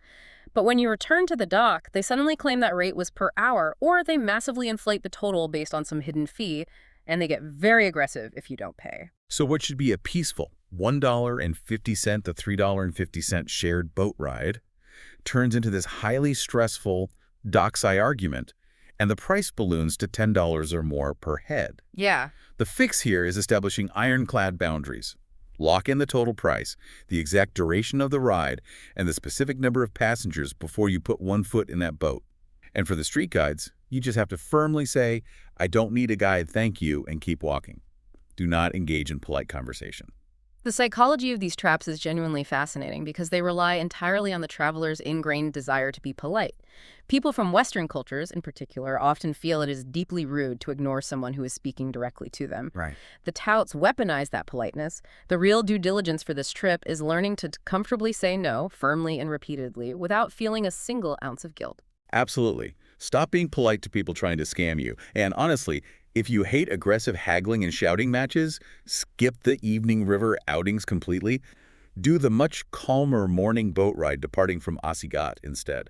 But when you return to the dock, they suddenly claim that rate was per hour, or they massively inflate the total based on some hidden fee, and they get very aggressive if you don't pay. So what should be a peaceful $1.50 to $3.50 shared boat ride turns into this highly stressful dockside argument, and the price balloons to $10 or more per head. Yeah. The fix here is establishing ironclad boundaries. Lock in the total price, the exact duration of the ride, and the specific number of passengers before you put one foot in that boat. And for the street guides, you just have to firmly say, "I don't need a guide, thank you," and keep walking. Do not engage in polite conversation. The psychology of these traps is genuinely fascinating because they rely entirely on the traveler's ingrained desire to be polite. People from Western cultures, in particular, often feel it is deeply rude to ignore someone who is speaking directly to them. Right. The touts weaponize that politeness. The real due diligence for this trip is learning to comfortably say no, firmly and repeatedly, without feeling a single ounce of guilt. Absolutely. Stop being polite to people trying to scam you. And honestly, if you hate aggressive haggling and shouting matches, skip the evening river outings completely. Do the much calmer morning boat ride departing from Asighat instead.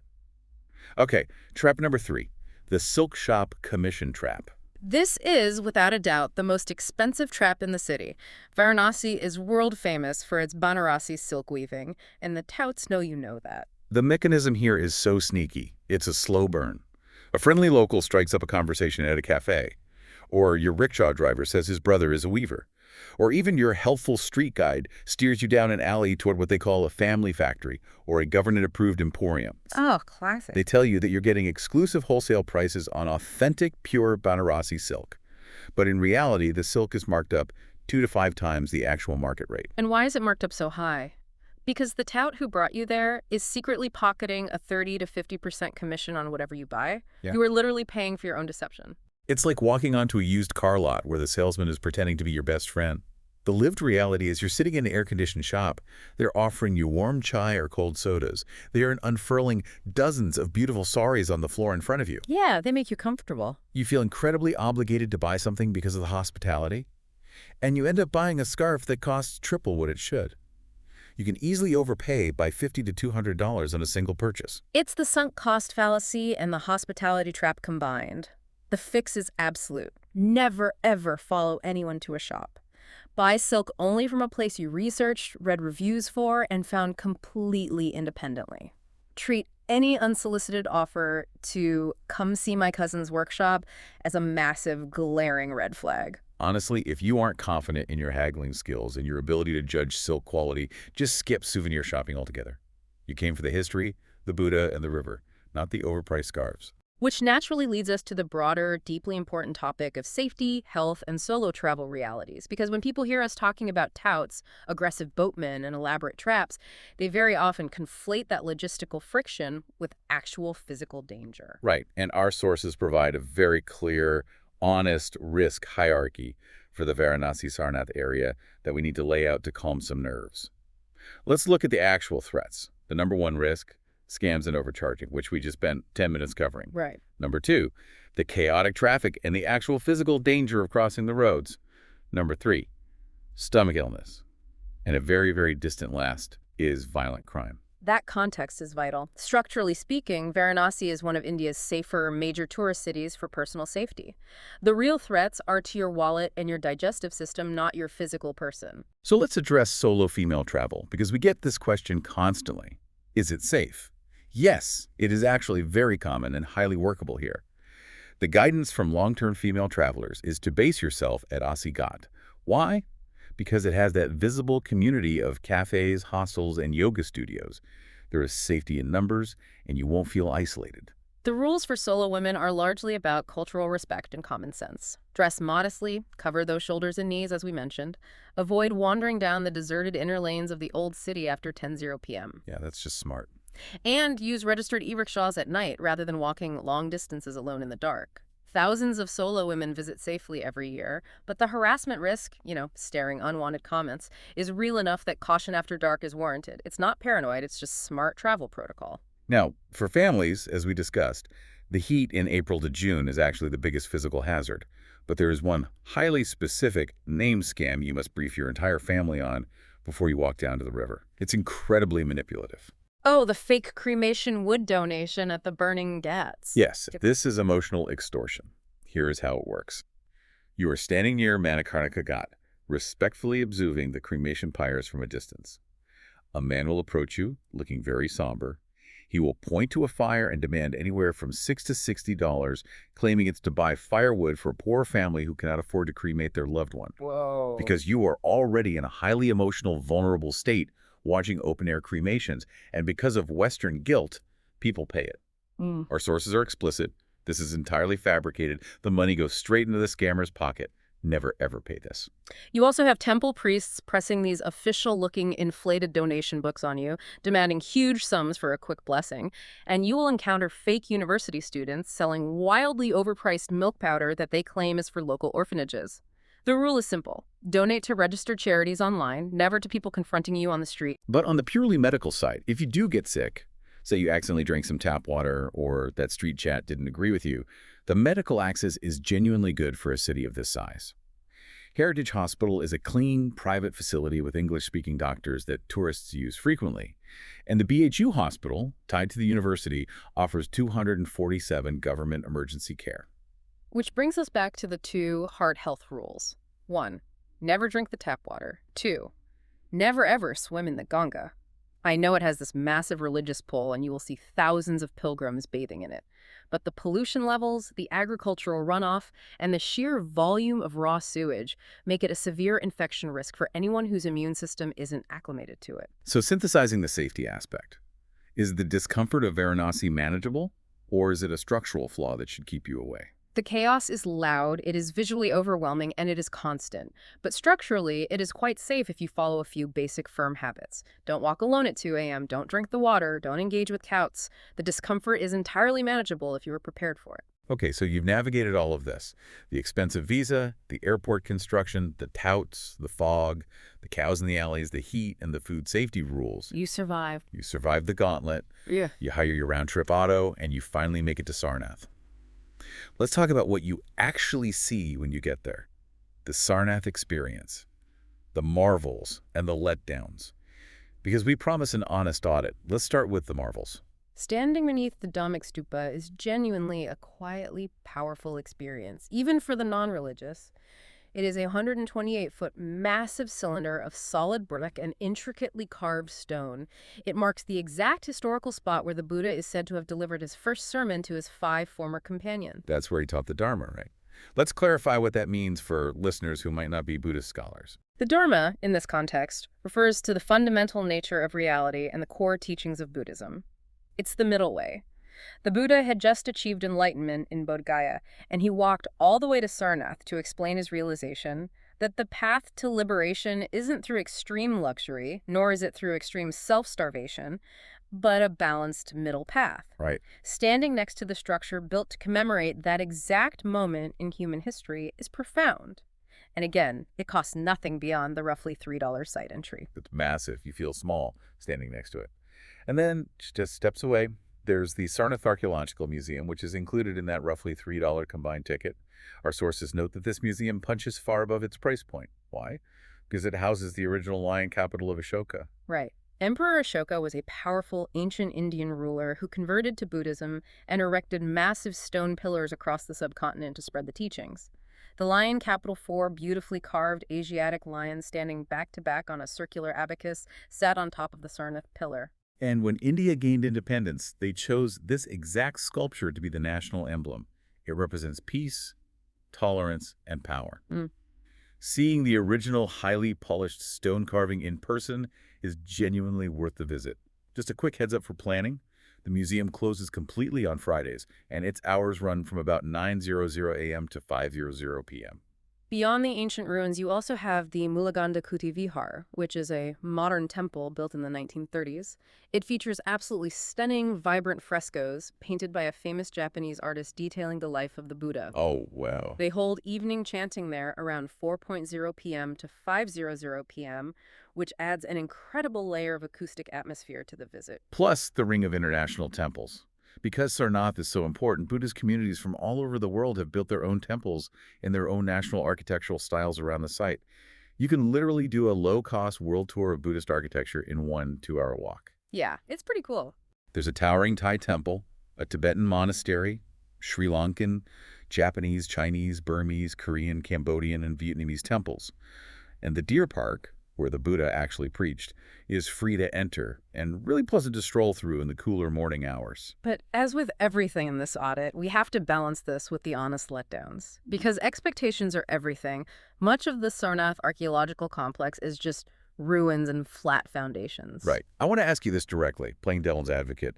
Okay, trap number 3, the silk shop commission trap. This is, without a doubt, the most expensive trap in the city. Varanasi is world famous for its Banarasi silk weaving, and the touts know you know that. The mechanism here is so sneaky, it's a slow burn. A friendly local strikes up a conversation at a cafe. Or your rickshaw driver says his brother is a weaver. Or even your helpful street guide steers you down an alley toward what they call a family factory or a government-approved emporium. Oh, classic. They tell you that you're getting exclusive wholesale prices on authentic, pure Banarasi silk. But in reality, the silk is marked up 2 to 5 times the actual market rate. And why is it marked up so high? Because the tout who brought you there is secretly pocketing a 30 to 50% commission on whatever you buy. Yeah. You are literally paying for your own deception. It's like walking onto a used car lot where the salesman is pretending to be your best friend. The lived reality is you're sitting in an air-conditioned shop. They're offering you warm chai or cold sodas. They are unfurling dozens of beautiful saris on the floor in front of you. Yeah, they make you comfortable. You feel incredibly obligated to buy something because of the hospitality, and you end up buying a scarf that costs triple what it should. You can easily overpay by $50 to $200 on a single purchase. It's the sunk cost fallacy and the hospitality trap combined. The fix is absolute. Never, ever follow anyone to a shop. Buy silk only from a place you researched, read reviews for, and found completely independently. Treat any unsolicited offer to come see my cousin's workshop as a massive, glaring red flag. Honestly, if you aren't confident in your haggling skills and your ability to judge silk quality, just skip souvenir shopping altogether. You came for the history, the Buddha, and the river, not the overpriced scarves. Which naturally leads us to the broader, deeply important topic of safety, health, and solo travel realities. Because when people hear us talking about touts, aggressive boatmen, and elaborate traps, they very often conflate that logistical friction with actual physical danger. Right, and our sources provide a very clear, honest risk hierarchy for the Varanasi-Sarnath area that we need to lay out to calm some nerves. Let's look at the actual threats. The number one risk, scams and overcharging, which we just spent 10 minutes covering. Right. Number two, the chaotic traffic and the actual physical danger of crossing the roads. Number three, stomach illness. And a very, very distant last is violent crime. That context is vital. Structurally speaking, Varanasi is one of India's safer major tourist cities for personal safety. The real threats are to your wallet and your digestive system, not your physical person. So let's address solo female travel, because we get this question constantly. Is it safe? Yes, it is actually very common and highly workable here. The guidance from long-term female travelers is to base yourself at Asi Ghat. Why? Because it has that visible community of cafes, hostels, and yoga studios. There is safety in numbers, and you won't feel isolated. The rules for solo women are largely about cultural respect and common sense. Dress modestly, cover those shoulders and knees as we mentioned, avoid wandering down the deserted inner lanes of the old city after 10:00 p.m. Yeah, that's just smart. And use registered e-rickshaws at night rather than walking long distances alone in the dark. Thousands of solo women visit safely every year, but the harassment risk, staring unwanted comments, is real enough that caution after dark is warranted. It's not paranoid, it's just smart travel protocol. Now, for families, as we discussed, the heat in April to June is actually the biggest physical hazard. But there is one highly specific name scam you must brief your entire family on before you walk down to the river. It's incredibly manipulative. Oh, the fake cremation wood donation at the burning ghats. Yes, this is emotional extortion. Here is how it works. You are standing near Manikarnika Ghat, respectfully observing the cremation pyres from a distance. A man will approach you, looking very somber. He will point to a fire and demand anywhere from $6 to $60, claiming it's to buy firewood for a poor family who cannot afford to cremate their loved one. Whoa. Because you are already in a highly emotional, vulnerable state watching open-air cremations, and because of Western guilt, people pay it. Our sources are explicit. This is entirely fabricated. The money goes straight into the scammer's pocket. Never, ever pay this. You also have temple priests pressing these official-looking inflated donation books on you, demanding huge sums for a quick blessing, and you will encounter fake university students selling wildly overpriced milk powder that they claim is for local orphanages. The rule is simple. Donate to registered charities online, never to people confronting you on the street. But on the purely medical side, if you do get sick, say you accidentally drank some tap water or that street chat didn't agree with you, the medical access is genuinely good for a city of this size. Heritage Hospital is a clean, private facility with English-speaking doctors that tourists use frequently. And the BHU hospital, tied to the university, offers 247 government emergency care. Which brings us back to the two heart health rules. 1. Never drink the tap water. 2. Never ever swim in the Ganga. I know it has this massive religious pull and you will see thousands of pilgrims bathing in it. But the pollution levels, the agricultural runoff, and the sheer volume of raw sewage make it a severe infection risk for anyone whose immune system isn't acclimated to it. So synthesizing the safety aspect, is the discomfort of Varanasi manageable, or is it a structural flaw that should keep you away? The chaos is loud, it is visually overwhelming, and it is constant. But structurally, it is quite safe if you follow a few basic firm habits. Don't walk alone at 2 a.m., don't drink the water, don't engage with touts. The discomfort is entirely manageable if you are prepared for it. Okay, so you've navigated all of this. The expensive visa, the airport construction, the touts, the fog, the cows in the alleys, the heat, and the food safety rules. You survive. You survived the gauntlet. Yeah. You hire your round-trip auto, and you finally make it to Sarnath. Let's talk about what you actually see when you get there. The Sarnath experience, the marvels, and the letdowns. Because we promise an honest audit, let's start with the marvels. Standing beneath the Dhamek Stupa is genuinely a quietly powerful experience, even for the non-religious. It is a 128-foot massive cylinder of solid brick and intricately carved stone. It marks the exact historical spot where the Buddha is said to have delivered his first sermon to his 5 former companions. That's where he taught the Dharma, right? Let's clarify what that means for listeners who might not be Buddhist scholars. The Dharma, in this context, refers to the fundamental nature of reality and the core teachings of Buddhism. It's the middle way. The Buddha had just achieved enlightenment in Bodh Gaya, and he walked all the way to Sarnath to explain his realization that the path to liberation isn't through extreme luxury, nor is it through extreme self-starvation, but a balanced middle path. Right. Standing next to the structure built to commemorate that exact moment in human history is profound. And again, it costs nothing beyond the roughly $3 site entry. It's massive. You feel small standing next to it. And then, just steps away, there's the Sarnath Archaeological Museum, which is included in that roughly $3 combined ticket. Our sources note that this museum punches far above its price point. Why? Because it houses the original lion capital of Ashoka. Right. Emperor Ashoka was a powerful ancient Indian ruler who converted to Buddhism and erected massive stone pillars across the subcontinent to spread the teachings. The lion capital, 4 beautifully carved Asiatic lions standing back to back on a circular abacus, sat on top of the Sarnath pillar. And when India gained independence, they chose this exact sculpture to be the national emblem. It represents peace, tolerance, and power. Seeing the original highly polished stone carving in person is genuinely worth the visit. Just a quick heads up for planning. The museum closes completely on Fridays, and its hours run from about 9:00 a.m. to 5:00 p.m. Beyond the ancient ruins, you also have the Mulaganda Kuti Vihar, which is a modern temple built in the 1930s. It features absolutely stunning, vibrant frescoes painted by a famous Japanese artist detailing the life of the Buddha. Oh, wow. They hold evening chanting there around 4:00 p.m. to 5:00 p.m., which adds an incredible layer of acoustic atmosphere to the visit. Plus the ring of international temples. Because Sarnath is so important, Buddhist communities from all over the world have built their own temples in their own national architectural styles around the site. You can literally do a low-cost world tour of Buddhist architecture in 1 2-hour walk. Yeah, it's pretty cool. There's a towering Thai temple, a Tibetan monastery, Sri Lankan, Japanese, Chinese, Burmese, Korean, Cambodian, and Vietnamese temples. And the deer park, where the Buddha actually preached, is free to enter and really pleasant to stroll through in the cooler morning hours. But as with everything in this audit, we have to balance this with the honest letdowns. Because expectations are everything, much of the Sarnath archaeological complex is just ruins and flat foundations. Right. I want to ask you this directly, playing devil's advocate.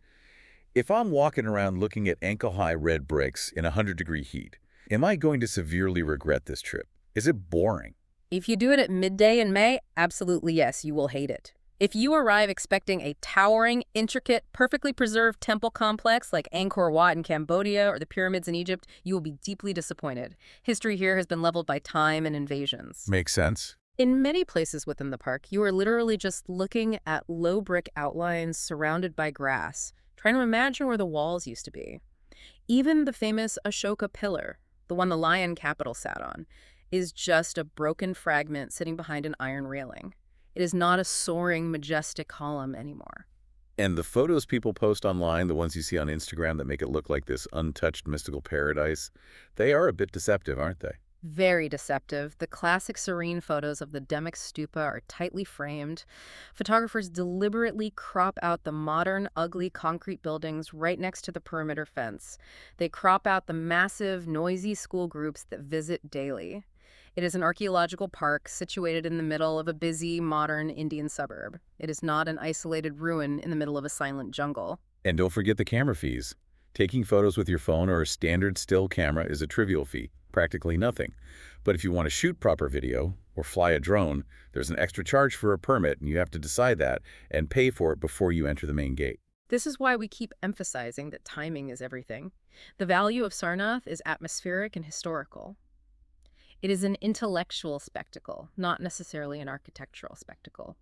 If I'm walking around looking at ankle-high red bricks in 100-degree heat, am I going to severely regret this trip? Is it boring? If you do it at midday in May, absolutely yes, you will hate it. If you arrive expecting a towering, intricate, perfectly preserved temple complex like Angkor Wat in Cambodia or the pyramids in Egypt, you will be deeply disappointed. History here has been leveled by time and invasions. Makes sense. In many places within the park, you are literally just looking at low brick outlines surrounded by grass, trying to imagine where the walls used to be. Even the famous Ashoka pillar, the one the lion capital sat on, is just a broken fragment sitting behind an iron railing. It is not a soaring, majestic column anymore. And the photos people post online, the ones you see on Instagram that make it look like this untouched mystical paradise, they are a bit deceptive, aren't they? Very deceptive. The classic serene photos of the Dhamek Stupa are tightly framed. Photographers deliberately crop out the modern, ugly concrete buildings right next to the perimeter fence. They crop out the massive, noisy school groups that visit daily. It is an archaeological park situated in the middle of a busy, modern Indian suburb. It is not an isolated ruin in the middle of a silent jungle. And don't forget the camera fees. Taking photos with your phone or a standard still camera is a trivial fee, practically nothing. But if you want to shoot proper video or fly a drone, there's an extra charge for a permit, and you have to decide that and pay for it before you enter the main gate. This is why we keep emphasizing that timing is everything. The value of Sarnath is atmospheric and historical. It is an intellectual spectacle, not necessarily an architectural spectacle.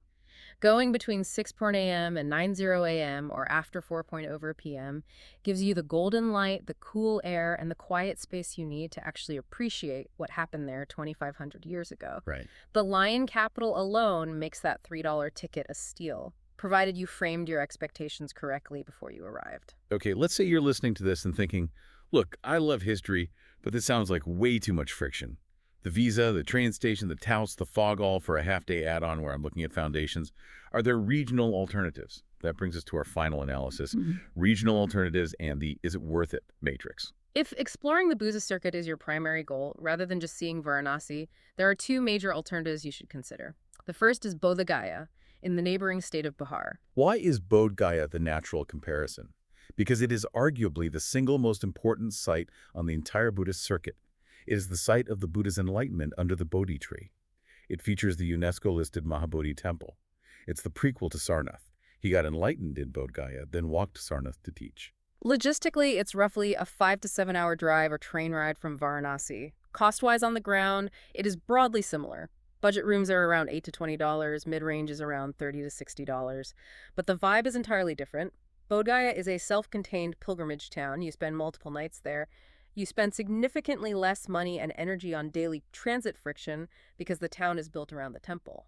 Going between 6:00 a.m. and 9:00 a.m. or after 4:00 p.m. gives you the golden light, the cool air, and the quiet space you need to actually appreciate what happened there 2,500 years ago. Right. The lion capital alone makes that $3 ticket a steal. provided you framed your expectations correctly before you arrived. Okay, let's say you're listening to this and thinking, look, I love history, but this sounds like way too much friction. The visa, the train station, the touts, the fog all for a half-day add-on where I'm looking at foundations. Are there regional alternatives? That brings us to our final analysis. Regional alternatives and the is it worth it matrix. If exploring the Buza circuit is your primary goal, rather than just seeing Varanasi, there are two major alternatives you should consider. The first is Bodh Gaya, in the neighboring state of Bihar. Why is Bodh Gaya the natural comparison? Because it is arguably the single most important site on the entire Buddhist circuit. It is the site of the Buddha's enlightenment under the Bodhi tree. It features the UNESCO-listed Mahabodhi temple. It's the prequel to Sarnath. He got enlightened in Bodh Gaya, then walked to Sarnath to teach. Logistically, it's roughly a 5 to 7 hour drive or train ride from Varanasi. Cost-wise on the ground, it is broadly similar. Budget rooms are around $8 to $20, mid-range is around $30 to $60. But the vibe is entirely different. Bodh Gaya is a self-contained pilgrimage town. You spend multiple nights there. You spend significantly less money and energy on daily transit friction because the town is built around the temple.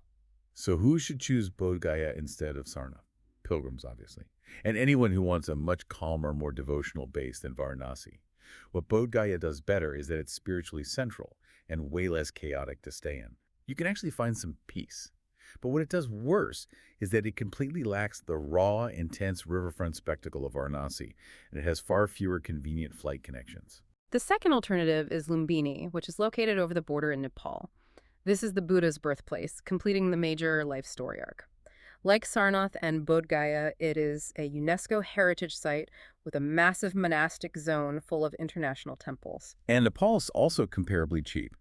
So who should choose Bodh Gaya instead of Sarnath? Pilgrims, obviously. And anyone who wants a much calmer, more devotional base than Varanasi. What Bodh Gaya does better is that it's spiritually central and way less chaotic to stay in. You can actually find some peace. But what it does worse is that it completely lacks the raw, intense riverfront spectacle of Varanasi, and it has far fewer convenient flight connections. The second alternative is Lumbini, which is located over the border in Nepal. This is the Buddha's birthplace, completing the major life story arc. Like Sarnath and Bodh Gaya, it is a UNESCO heritage site with a massive monastic zone full of international temples. And Nepal's also comparably cheap.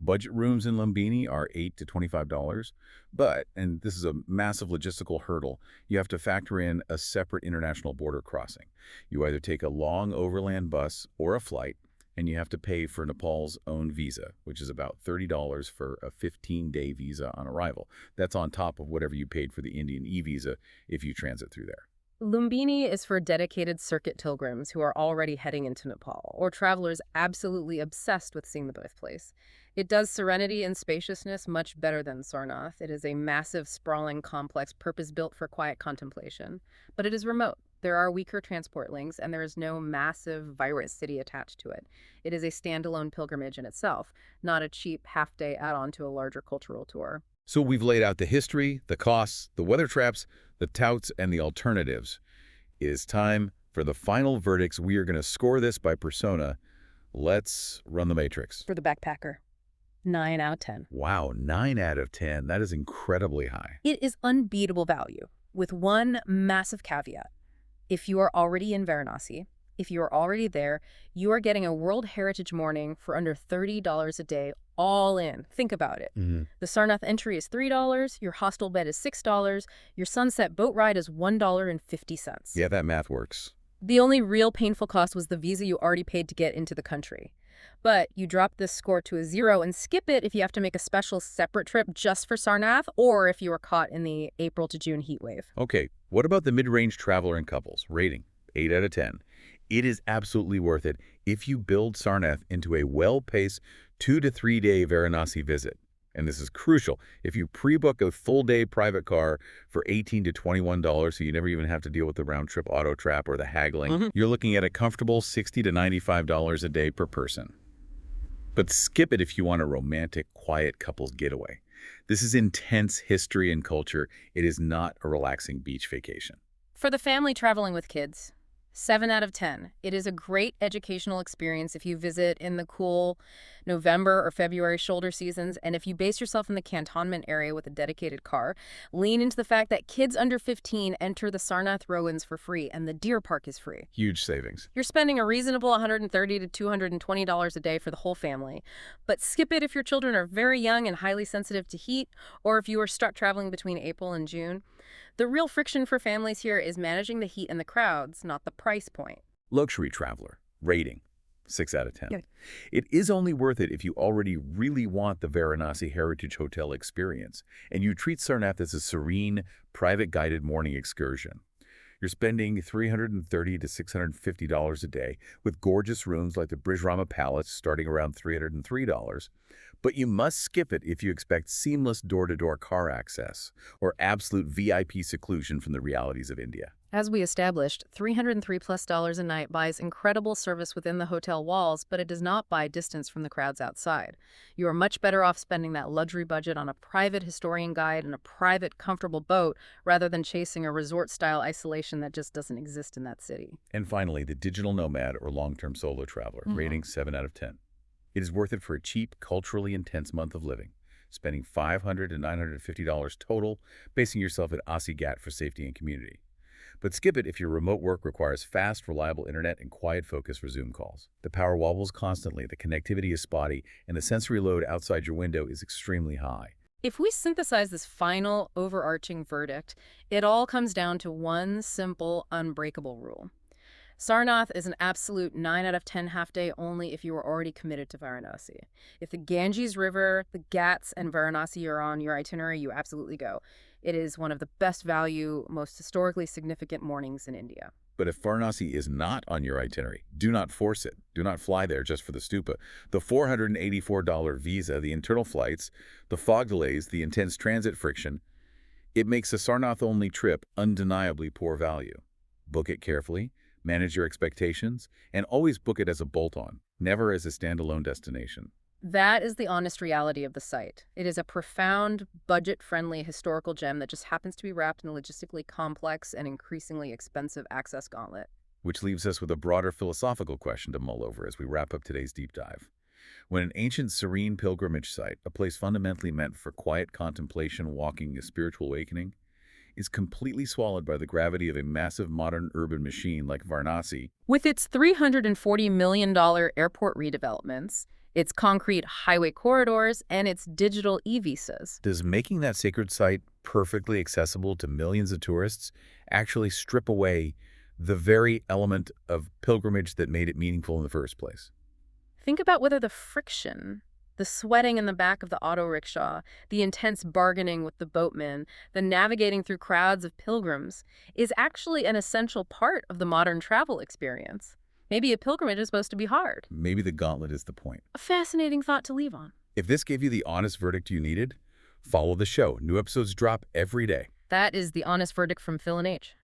Budget rooms in Lumbini are $8 to $25, but, and this is a massive logistical hurdle, you have to factor in a separate international border crossing. You either take a long overland bus or a flight, and you have to pay for Nepal's own visa, which is about $30 for a 15-day visa on arrival. That's on top of whatever you paid for the Indian e-visa if you transit through there. Lumbini is for dedicated circuit pilgrims who are already heading into Nepal, or travelers absolutely obsessed with seeing the birthplace. It does serenity and spaciousness much better than Sarnath. It is a massive, sprawling complex purpose-built for quiet contemplation. But it is remote. There are weaker transport links, and there is no massive virus city attached to it. It is a standalone pilgrimage in itself, not a cheap half-day add-on to a larger cultural tour. So we've laid out the history, the costs, the weather traps, the touts, and the alternatives. It is time for the final verdicts. We are going to score this by persona. Let's run the matrix. For the backpacker, 9 out of 10. Wow, 9 out of 10. That is incredibly high. It is unbeatable value, with one massive caveat. If you are already in Varanasi, if you are already there, you are getting a World Heritage morning for under $30 a day, all in. Think about it. The Sarnath entry is $3, your hostel bed is $6, your sunset boat ride is $1.50. Yeah, that math works. The only real painful cost was the visa you already paid to get into the country. But you drop this score to a 0 and skip it if you have to make a special separate trip just for Sarnath or if you were caught in the April to June heat wave. Okay, what about the mid-range traveler and couples? Rating, 8 out of 10. It is absolutely worth it if you build Sarnath into a well-paced 2 to 3 day Varanasi visit. And this is crucial. If you pre-book a full-day private car for $18 to $21, so you never even have to deal with the round-trip auto trap or the haggling, you're looking at a comfortable $60 to $95 a day per person. But skip it if you want a romantic, quiet couples getaway. This is intense history and culture. It is not a relaxing beach vacation. For the family traveling with kids, 7 out of 10. It is a great educational experience if you visit in the cool November or February shoulder seasons, and if you base yourself in the cantonment area with a dedicated car, lean into the fact that kids under 15 enter the Sarnath Rowans for free, and the deer park is free. Huge savings. You're spending a reasonable $130 to $220 a day for the whole family, but skip it if your children are very young and highly sensitive to heat, or if you are stuck traveling between April and June. The real friction for families here is managing the heat and the crowds, not the price point. Luxury traveler. Rating, 6 out of 10. Yeah. It is only worth it if you already really want the Varanasi Heritage Hotel experience, and you treat Sarnath as a serene, private guided morning excursion. You're spending $330 to $650 a day with gorgeous rooms like the Brijrama Palace starting around $303. But you must skip it if you expect seamless door-to-door car access or absolute VIP seclusion from the realities of India. As we established, $303+ a night buys incredible service within the hotel walls, but it does not buy distance from the crowds outside. You are much better off spending that luxury budget on a private historian guide and a private, comfortable boat rather than chasing a resort-style isolation that just doesn't exist in that city. And finally, the digital nomad or long-term solo traveler, rating 7 out of 10. It is worth it for a cheap, culturally intense month of living, spending $500 to $950 total, basing yourself at Aussie GAT for safety and community. But skip it if your remote work requires fast, reliable internet and quiet focus for Zoom calls. The power wobbles constantly, the connectivity is spotty, and the sensory load outside your window is extremely high. If we synthesize this final, overarching verdict, it all comes down to one simple, unbreakable rule. Sarnath is an absolute 9 out of 10 half-day only if you are already committed to Varanasi. If the Ganges River, the Ghats, and Varanasi are on your itinerary, you absolutely go. It is one of the best value, most historically significant mornings in India. But if Varanasi is not on your itinerary, do not force it. Do not fly there just for the stupa. The $484 visa, the internal flights, the fog delays, the intense transit friction, it makes a Sarnath-only trip undeniably poor value. Book it carefully. Manage your expectations, and always book it as a bolt-on, never as a standalone destination. That is the honest reality of the site. It is a profound, budget-friendly historical gem that just happens to be wrapped in a logistically complex and increasingly expensive access gauntlet. Which leaves us with a broader philosophical question to mull over as we wrap up today's deep dive. When an ancient, serene pilgrimage site, a place fundamentally meant for quiet contemplation, walking, a spiritual awakening, is completely swallowed by the gravity of a massive modern urban machine like Varanasi. With its $340 million airport redevelopments, its concrete highway corridors, and its digital e-visas. Does making that sacred site perfectly accessible to millions of tourists actually strip away the very element of pilgrimage that made it meaningful in the first place? Think about whether the friction, the sweating in the back of the auto rickshaw, the intense bargaining with the boatmen, the navigating through crowds of pilgrims, is actually an essential part of the modern travel experience. Maybe a pilgrimage is supposed to be hard. Maybe the gauntlet is the point. A fascinating thought to leave on. If this gave you the honest verdict you needed, follow the show. New episodes drop every day. That is the honest verdict from Phil and H.